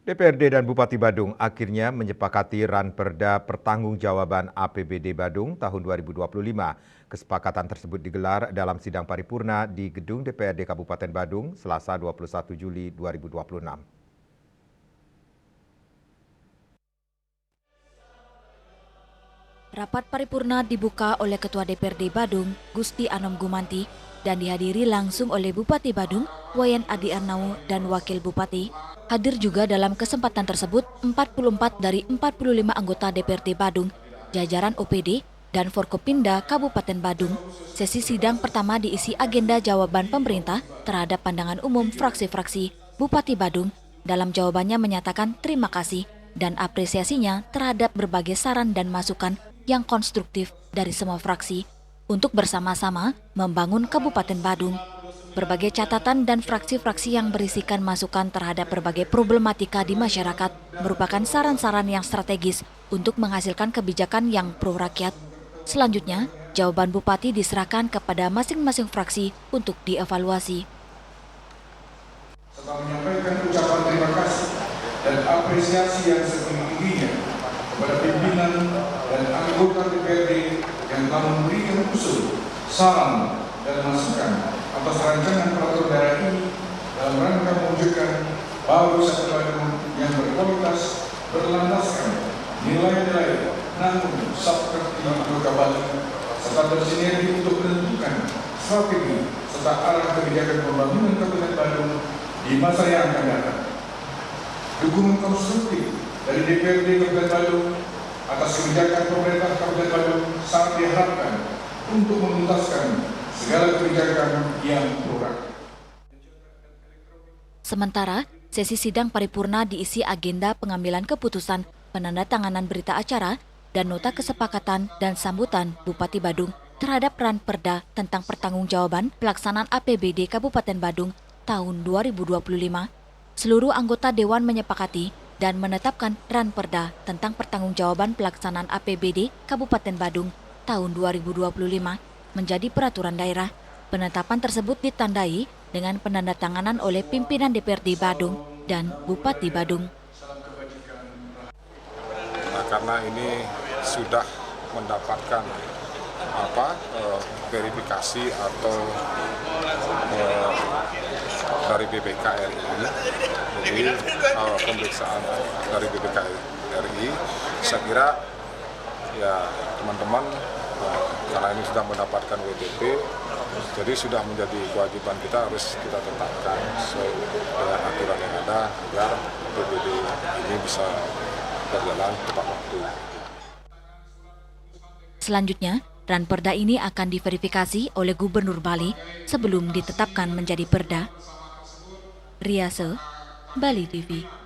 DPRD dan Bupati Badung akhirnya menyepakati ranperda pertanggungjawaban APBD Badung tahun 2025. Kesepakatan tersebut digelar dalam sidang paripurna di Gedung DPRD Kabupaten Badung, Selasa 21 Juli 2026. Rapat paripurna dibuka oleh Ketua DPRD Badung, Gusti Anom Gumanti, dan dihadiri langsung oleh Bupati Badung, Wayan Adi Arnau, dan Wakil Bupati. Hadir juga dalam kesempatan tersebut 44 dari 45 anggota DPRD Badung, jajaran OPD, dan Forkopimda Kabupaten Badung. Sesi sidang pertama diisi agenda jawaban pemerintah terhadap pandangan umum fraksi-fraksi. Bupati Badung dalam jawabannya menyatakan terima kasih dan apresiasinya terhadap berbagai saran dan masukan yang konstruktif dari semua fraksi untuk bersama-sama membangun Kabupaten Badung. Berbagai catatan dan fraksi-fraksi yang berisikan masukan terhadap berbagai problematika di masyarakat merupakan saran-saran yang strategis untuk menghasilkan kebijakan yang pro rakyat. Selanjutnya, jawaban Bupati diserahkan kepada masing-masing fraksi untuk dievaluasi. Setelah menyampaikan ucapan terima kasih dan apresiasi yang setinggi-tingginya kepada pimpinan dan anggota DPRD yang telah memberikan usul, saran, dan masukan atas rancangan peraturan daerah ini dalam rangka mewujudkan Bawaslu Badung yang berkualitas, berlandaskan nilai-nilai, namun seperti berkembali serta bersinergi untuk menentukan strategi serta arah kebijakan pembangunan Kabupaten Badung di masa yang akan datang. Dukungan konstruktif dari DPRD Kabupaten Badung atas kebijakan pemerintah Kabupaten Badung sangat diharapkan untuk menuntaskan segala kebijakan yang pro rakyat. Sementara, sesi sidang paripurna diisi agenda pengambilan keputusan, penandatanganan berita acara, dan nota kesepakatan dan sambutan Bupati Badung terhadap ranperda tentang pertanggungjawaban pelaksanaan APBD Kabupaten Badung tahun 2025. Seluruh anggota Dewan menyepakati dan menetapkan ranperda tentang pertanggungjawaban pelaksanaan APBD Kabupaten Badung tahun 2025 menjadi peraturan daerah. Penetapan tersebut ditandai dengan penandatanganan oleh pimpinan DPRD Badung dan Bupati Badung. Nah, karena ini sudah mendapatkan verifikasi atau dari BPK RI, jadi pemeriksaan dari BPK RI, saya kira ya teman-teman karena ini sudah mendapatkan WTP, jadi sudah menjadi kewajiban kita harus kita tetapkan sesuai dengan aturan yang ada agar APBD ini bisa berjalan tepat waktu. Selanjutnya, ranperda ini akan diverifikasi oleh Gubernur Bali sebelum ditetapkan menjadi perda. Riase, Bali TV.